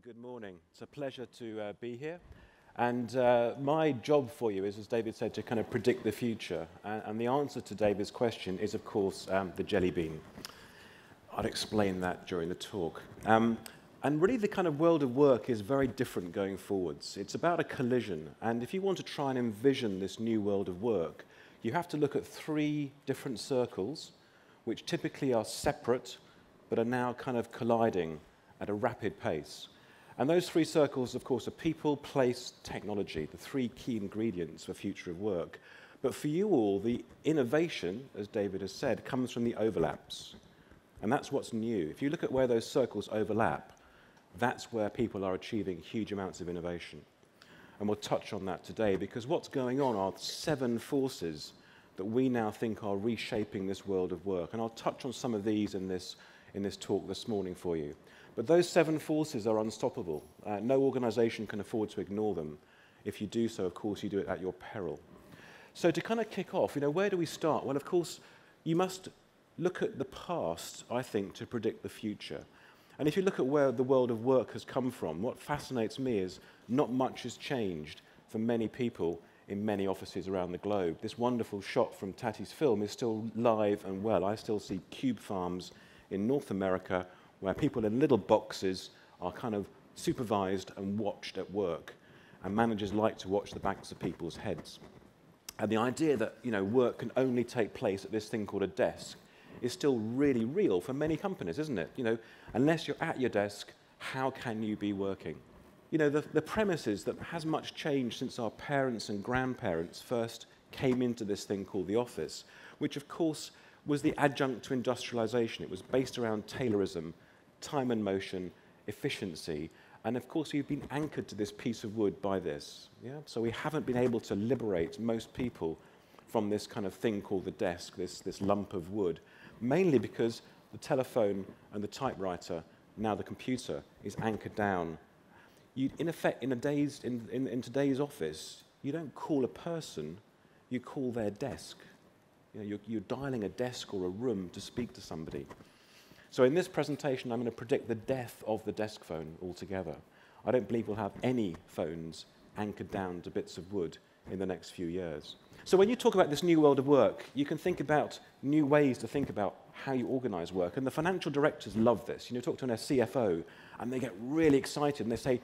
Good morning. It's a pleasure to be here. And my job for you is, as David said, to kind of predict the future. And the answer to David's question is, of course, the jelly bean. I'll explain that during the talk. And really, the kind of world of work is very different going forwards. It's about a collision. And if you want to try and envision this new world of work, you have to look at three different circles, which typically are separate, but are now kind of colliding at a rapid pace. And those three circles, of course, are people, place, technology, the three key ingredients for future of work. But for you all, the innovation, as David has said, comes from the overlaps. And that's what's new. If you look at where those circles overlap, that's where people are achieving huge amounts of innovation. And we'll touch on that today, because what's going on are 7 forces that we now think are reshaping this world of work. And I'll touch on some of these in this talk this morning for you. But those 7 forces are unstoppable. No organization can afford to ignore them. If you do so, of course, you do it at your peril. So to kind of kick off, where do we start? Well, of course, you must look at the past, I think, to predict the future. And if you look at where the world of work has come from, what fascinates me is not much has changed for many people in many offices around the globe. This wonderful shot from Tati's film is still live and well. I still see cube farms in North America where people in little boxes are kind of supervised and watched at work. And managers like to watch the backs of people's heads. And the idea that work can only take place at this thing called a desk is still really real for many companies, isn't it? Unless you're at your desk, how can you be working? The premise is that has much changed since our parents and grandparents first came into this thing called the office, which of course was the adjunct to industrialization. It was based around Taylorism, time and motion, efficiency, and of course we've been anchored to this piece of wood by this. Yeah? So we haven't been able to liberate most people from this kind of thing called the desk, this lump of wood, mainly because the telephone and the typewriter, now the computer, is anchored down. In effect, in today's office, you don't call a person, you call their desk. You're dialing a desk or a room to speak to somebody. So in this presentation, I'm going to predict the death of the desk phone altogether. I don't believe we'll have any phones anchored down to bits of wood in the next few years. So when you talk about this new world of work, you can think about new ways to think about how you organize work. And the financial directors love this. Talk to their CFO, and they get really excited, and they say,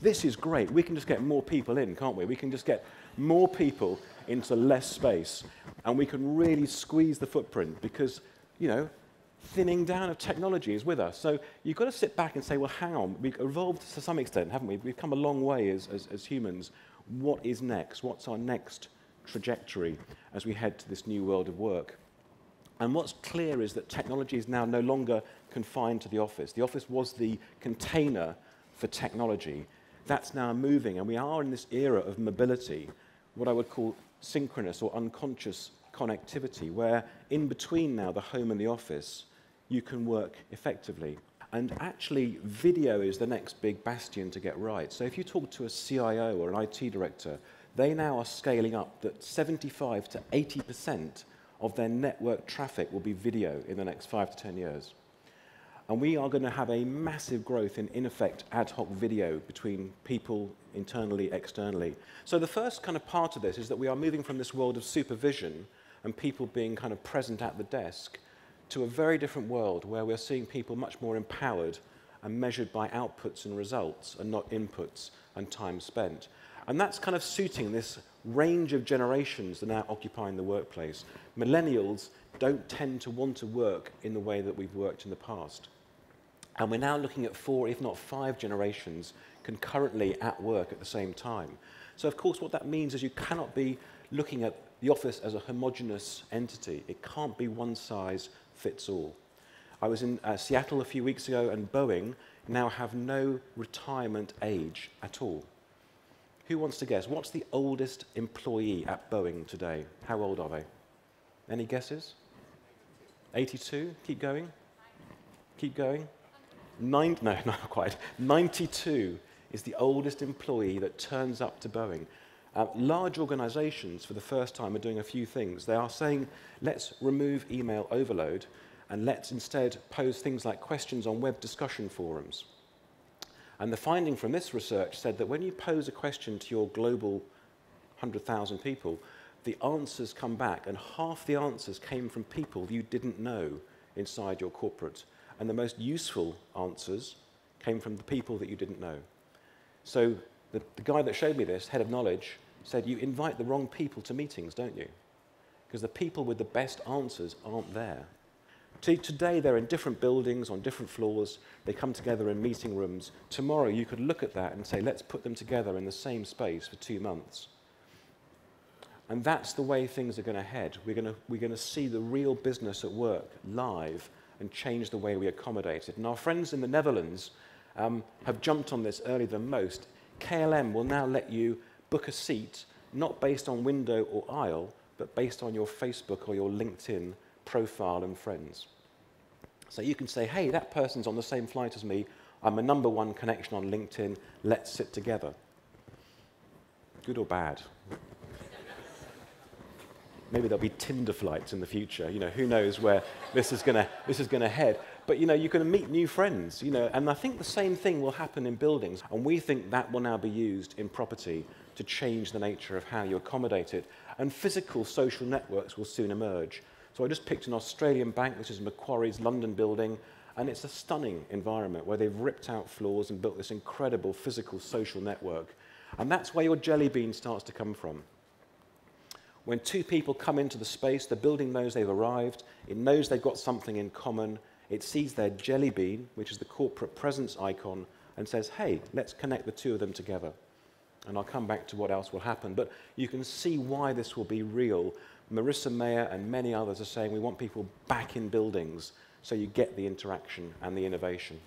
this is great. We can just get more people in, can't we? We can just get more people into less space, and we can really squeeze the footprint because, thinning down of technology is with us. So you've got to sit back and say, well, hang on. We've evolved to some extent, haven't we? We've come a long way as humans. What is next? What's our next trajectory as we head to this new world of work? And what's clear is that technology is now no longer confined to the office. The office was the container for technology. That's now moving, and we are in this era of mobility, what I would call synchronous or unconscious connectivity, where in between now the home and the office, you can work effectively. And actually, video is the next big bastion to get right. So if you talk to a CIO or an IT director, they now are scaling up that 75 to 80% of their network traffic will be video in the next 5 to 10 years. And we are going to have a massive growth in effect, ad hoc video between people internally, externally. So the first kind of part of this is that we are moving from this world of supervision and people being kind of present at the desk to a very different world where we're seeing people much more empowered and measured by outputs and results and not inputs and time spent. And that's kind of suiting this range of generations that are now occupying the workplace. Millennials don't tend to want to work in the way that we've worked in the past. And we're now looking at 4, if not 5 generations concurrently at work at the same time. So of course what that means is you cannot be looking at the office as a homogeneous entity. It can't be one size fits all. I was in Seattle a few weeks ago, and Boeing now have no retirement age at all. Who wants to guess? What's the oldest employee at Boeing today? How old are they? Any guesses? 82? Keep going. Keep going. No, not quite. 92 is the oldest employee that turns up to Boeing. Large organizations, for the first time, are doing a few things. They are saying, let's remove email overload, and let's instead pose things like questions on web discussion forums. And the finding from this research said that when you pose a question to your global 100,000 people, the answers come back, and half the answers came from people you didn't know inside your corporate. And the most useful answers came from the people that you didn't know. So the guy that showed me this, head of knowledge, said, you invite the wrong people to meetings, don't you? Because the people with the best answers aren't there. Today, they're in different buildings, on different floors. They come together in meeting rooms. Tomorrow, you could look at that and say, let's put them together in the same space for 2 months. And that's the way things are going to head. We're going to see the real business at work live and change the way we accommodate it. And our friends in the Netherlands have jumped on this earlier than most. KLM will now let you book a seat, not based on window or aisle, but based on your Facebook or your LinkedIn profile and friends. So you can say, hey, that person's on the same flight as me. I'm a #1 connection on LinkedIn. Let's sit together. Good or bad? Maybe there'll be Tinder Flights in the future. You know, who knows where this is going to head. But you know, you're going to meet new friends. You know, and I think the same thing will happen in buildings. And we think that will now be used in property to change the nature of how you accommodate it. And physical social networks will soon emerge. So I just picked an Australian bank. This is Macquarie's London building. And it's a stunning environment where they've ripped out floors and built this incredible physical social network. And that's where your jelly bean starts to come from. When two people come into the space, the building knows they've arrived, it knows they've got something in common, it sees their jelly bean, which is the corporate presence icon, and says, hey, let's connect the two of them together. And I'll come back to what else will happen, but you can see why this will be real. Marissa Mayer and many others are saying we want people back in buildings so you get the interaction and the innovation.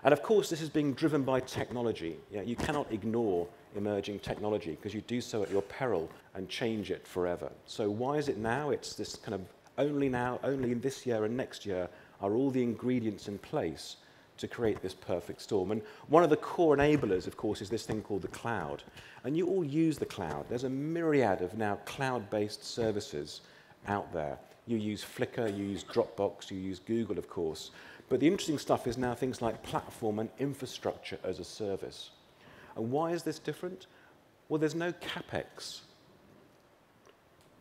And of course, this is being driven by technology. You cannot ignore emerging technology because you do so at your peril and change it forever. So why is it now? It's this kind of only now, only in this year and next year are all the ingredients in place to create this perfect storm. And one of the core enablers, of course, is this thing called the cloud. And you all use the cloud. There's a myriad of now cloud-based services out there. You use Flickr, you use Dropbox, you use Google, of course. But the interesting stuff is now things like platform and infrastructure as a service. And why is this different? Well, there's no CapEx.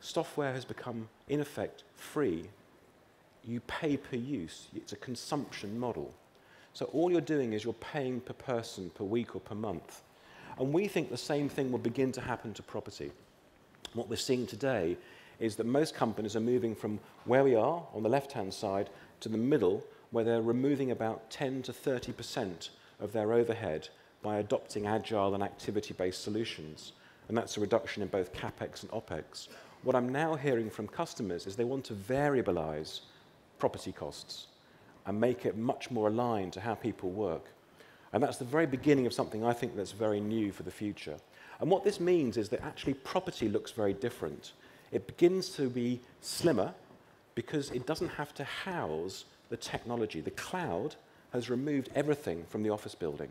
Software has become, in effect, free. You pay per use. It's a consumption model. So all you're doing is you're paying per person, per week, or per month. And we think the same thing will begin to happen to property. What we're seeing today is that most companies are moving from where we are, on the left-hand side, to the middle, where they're removing about 10 to 30% of their overhead by adopting agile and activity-based solutions. And that's a reduction in both CapEx and OpEx. What I'm now hearing from customers is they want to variabilize property costs and make it much more aligned to how people work. And that's the very beginning of something I think that's very new for the future. And what this means is that actually property looks very different. It begins to be slimmer because it doesn't have to house the technology. The cloud has removed everything from the office building.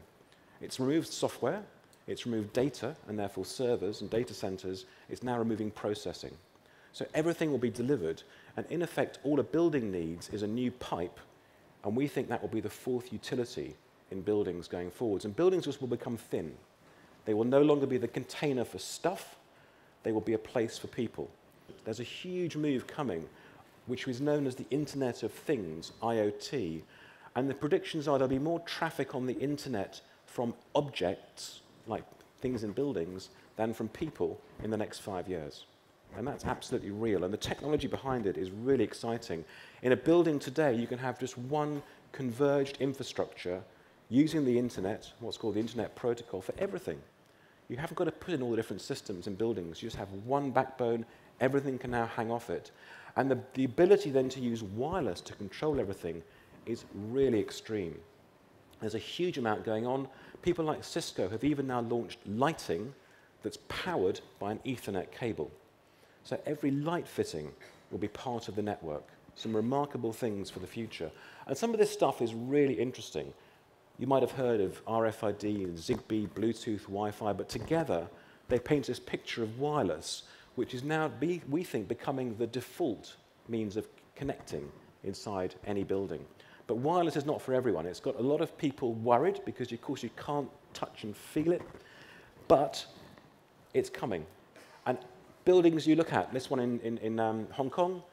It's removed software, it's removed data, and therefore servers and data centers. It's now removing processing. So everything will be delivered, and in effect, all a building needs is a new pipe, and we think that will be the fourth utility in buildings going forwards. And buildings just will become thin. They will no longer be the container for stuff, they will be a place for people. There's a huge move coming, which is known as the Internet of Things, IoT, and the predictions are there'll be more traffic on the internet from objects, like things in buildings, than from people in the next 5 years. And that's absolutely real, and the technology behind it is really exciting. In a building today, you can have just one converged infrastructure using the internet, what's called the Internet Protocol, for everything. You haven't got to put in all the different systems in buildings. You just have one backbone, everything can now hang off it. And the ability then to use wireless to control everything is really extreme. There's a huge amount going on. People like Cisco have even now launched lighting that's powered by an Ethernet cable. So every light fitting will be part of the network. Some remarkable things for the future. And some of this stuff is really interesting. You might have heard of RFID, Zigbee, Bluetooth, Wi-Fi, but together they paint this picture of wireless, which is now, we think, becoming the default means of connecting inside any building. But wireless is not for everyone. It's got a lot of people worried because, of course, you can't touch and feel it. But it's coming. And buildings you look at, this one in Hong Kong,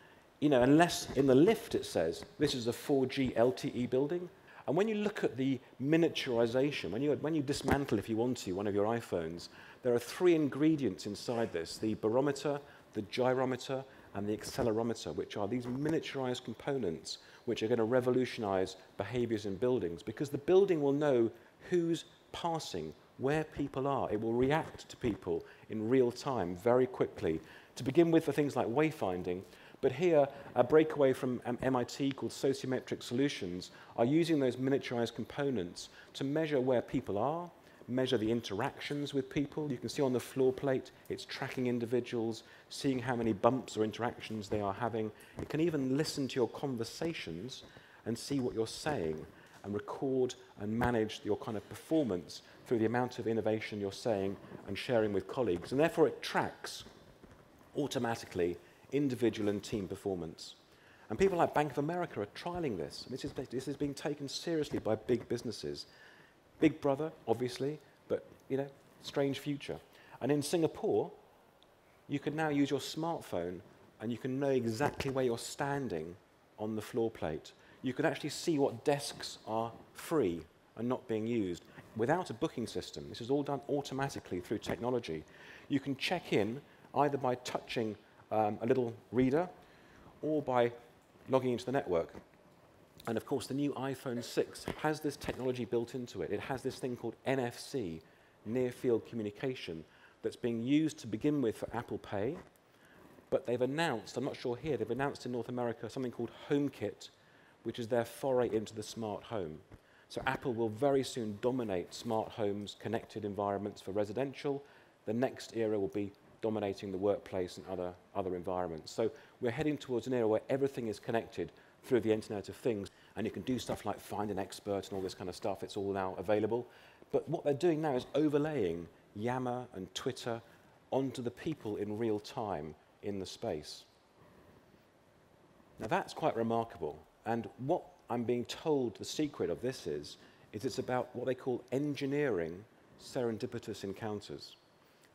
you know, unless in the lift it says this is a 4G LTE building. And when you look at the miniaturization, when you dismantle, if you want to, one of your iPhones, there are 3 ingredients inside this: the barometer, the gyrometer, and the accelerometer, which are these miniaturized components which are going to revolutionize behaviors in buildings, because the building will know who's passing, where people are. It will react to people in real time very quickly. To begin with, for things like wayfinding, but here a breakaway from MIT called Sociometric Solutions are using those miniaturized components to measure where people are, measure the interactions with people. You can see on the floor plate, it's tracking individuals, seeing how many bumps or interactions they are having. It can even listen to your conversations and see what you're saying and record and manage your kind of performance through the amount of innovation you're saying and sharing with colleagues. And therefore, it tracks automatically individual and team performance. And people like Bank of America are trialing this. This is being taken seriously by big businesses. Big Brother, obviously, but, you know, strange future. And in Singapore, you can now use your smartphone and you can know exactly where you're standing on the floor plate. You can actually see what desks are free and not being used without a booking system. This is all done automatically through technology. You can check in either by touching a little reader or by logging into the network. And of course, the new iPhone 6 has this technology built into it. It has this thing called NFC, Near Field Communication, that's being used to begin with for Apple Pay. But they've announced, I'm not sure here, they've announced in North America something called HomeKit, which is their foray into the smart home. So Apple will very soon dominate smart homes, connected environments for residential. The next era will be dominating the workplace and other environments. So we're heading towards an era where everything is connected through the Internet of Things, and you can do stuff like find an expert and all this kind of stuff. It's all now available. But what they're doing now is overlaying Yammer and Twitter onto the people in real time in the space. Now that's quite remarkable. And what I'm being told the secret of this is it's about what they call engineering serendipitous encounters.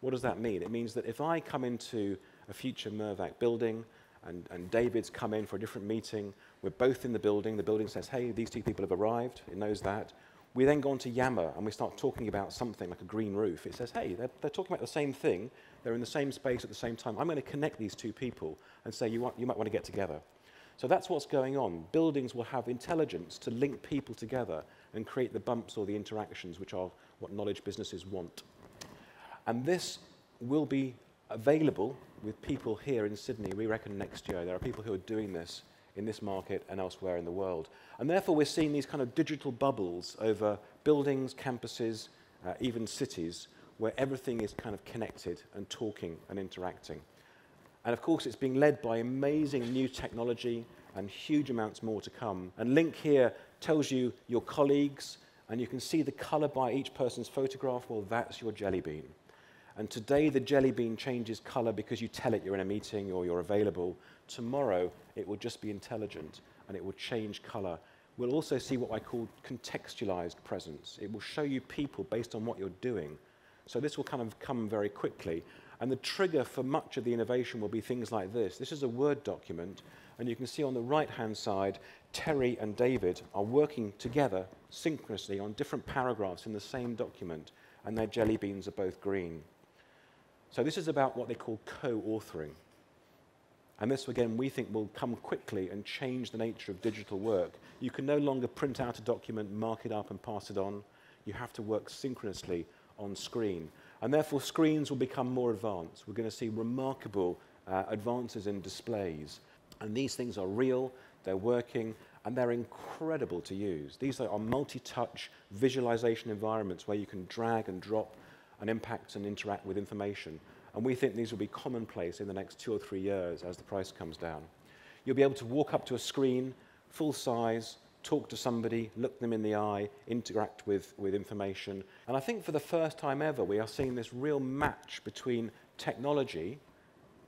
What does that mean? It means that if I come into a future Mirvac building and David's come in for a different meeting, we're both in the building says, hey, these 2 people have arrived, it knows that. We then go on to Yammer and we start talking about something like a green roof. It says, hey, they're talking about the same thing, they're in the same space at the same time. I'm going to connect these 2 people and say, you might want to get together. So that's what's going on. Buildings will have intelligence to link people together and create the bumps or the interactions, which are what knowledge businesses want. And this will be available with people here in Sydney, we reckon, next year. There are people who are doing this in this market and elsewhere in the world. And therefore, we're seeing these kind of digital bubbles over buildings, campuses, even cities, where everything is kind of connected and talking and interacting. And of course, it's being led by amazing new technology and huge amounts more to come. And Link here tells you your colleagues, and you can see the color by each person's photograph. Well, that's your jelly bean. And today, the jelly bean changes color because you tell it you're in a meeting or you're available. Tomorrow, it will just be intelligent, and it will change color. We'll also see what I call contextualized presence. It will show you people based on what you're doing. So this will kind of come very quickly. And the trigger for much of the innovation will be things like this. This is a Word document, and you can see on the right-hand side, Terry and David are working together synchronously on different paragraphs in the same document, and their jelly beans are both green. So this is about what they call co-authoring. And this, again, we think will come quickly and change the nature of digital work. You can no longer print out a document, mark it up, and pass it on. You have to work synchronously on screen. And therefore, screens will become more advanced. We're going to see remarkable advances in displays. And these things are real, they're working, and they're incredible to use. These are multi-touch visualization environments where you can drag and drop and impact and interact with information. And we think these will be commonplace in the next 2 or 3 years as the price comes down. You'll be able to walk up to a screen, full size, talk to somebody, look them in the eye, interact with information. And I think for the first time ever, we are seeing this real match between technology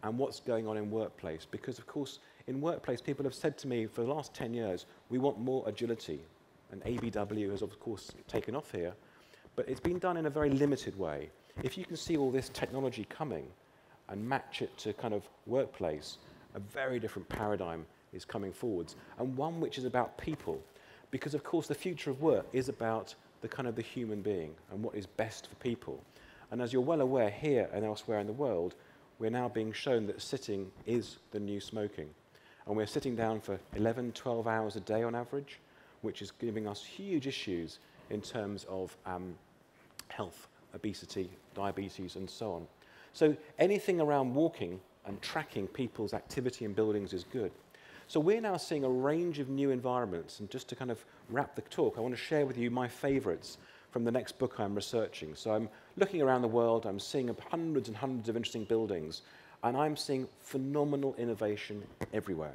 and what's going on in workplace. Because, of course, in workplace, people have said to me for the last 10 years, we want more agility. And ABW has, of course, taken off here. But it's been done in a very limited way. If you can see all this technology coming and match it to kind of workplace, a very different paradigm is coming forwards, and one which is about people. Because, of course, the future of work is about the kind of the human being and what is best for people. And as you're well aware here and elsewhere in the world, we're now being shown that sitting is the new smoking. And we're sitting down for 11, 12 hours a day on average, which is giving us huge issues in terms of health, obesity, diabetes, and so on. So anything around walking and tracking people's activity in buildings is good. So we're now seeing a range of new environments, and just to kind of wrap the talk, I want to share with you my favorites from the next book I'm researching. So I'm looking around the world, I'm seeing hundreds and hundreds of interesting buildings, and I'm seeing phenomenal innovation everywhere.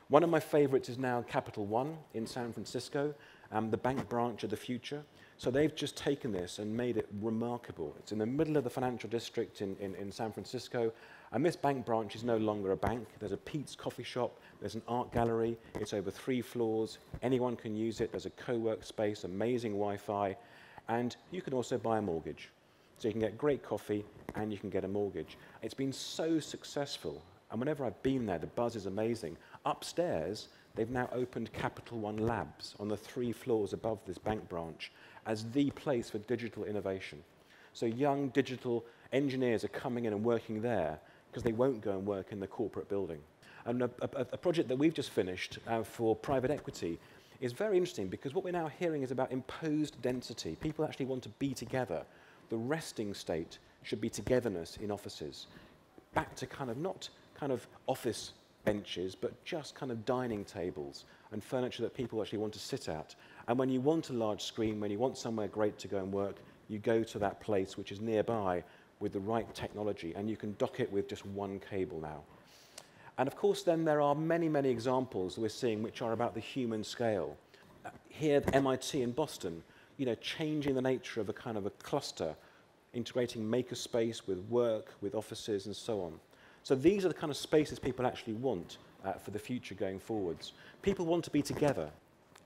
One of my favorites is now Capital One in San Francisco, the bank branch of the future. So they've just taken this and made it remarkable. It's in the middle of the financial district in San Francisco, and this bank branch is no longer a bank. There's a Pete's coffee shop, there's an art gallery, it's over 3 floors, anyone can use it, there's a co-work space, amazing Wi-Fi, and you can also buy a mortgage. So you can get great coffee and you can get a mortgage. It's been so successful, and whenever I've been there, the buzz is amazing. Upstairs, they've now opened Capital One Labs on the 3 floors above this bank branch as the place for digital innovation. So young digital engineers are coming in and working there because they won't go and work in the corporate building. And a project that we've just finished for private equity is very interesting because what we're now hearing is about imposed density. People actually want to be together. The resting state should be togetherness in offices. Back to kind of not kind of office benches, but just kind of dining tables and furniture that people actually want to sit at. And when you want a large screen, when you want somewhere great to go and work, you go to that place which is nearby with the right technology, and you can dock it with just one cable now. And of course, then there are many, many examples that we're seeing which are about the human scale. Here at MIT in Boston, changing the nature of a kind of a cluster, integrating makerspace with work, with offices, and so on. So these are the kind of spaces people actually want for the future going forwards. People want to be together.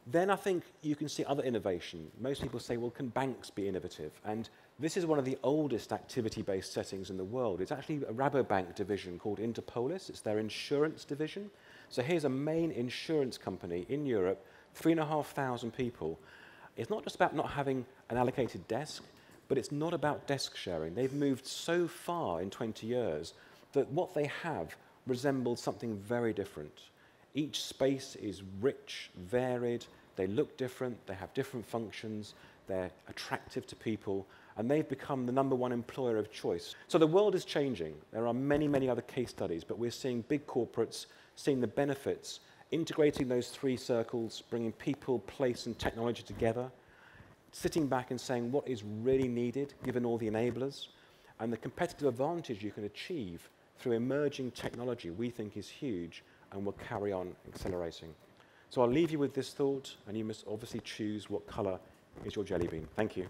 Then I think you can see other innovation. Most people say, well, can banks be innovative? And this is one of the oldest activity-based settings in the world. It's actually a Rabobank division called Interpolis. It's their insurance division. So here's a main insurance company in Europe, 3,500 people. It's not just about not having an allocated desk, but it's not about desk sharing. They've moved so far in 20 years that what they have resembles something very different. Each space is rich, varied, they look different, they have different functions, they're attractive to people, and they've become the #1 employer of choice. So the world is changing. There are many, many other case studies, but we're seeing big corporates seeing the benefits, integrating those 3 circles, bringing people, place, and technology together, sitting back and saying what is really needed, given all the enablers, and the competitive advantage you can achieve through emerging technology we think is huge and will carry on accelerating. So I'll leave you with this thought, and you must obviously choose what color is your jelly bean. Thank you.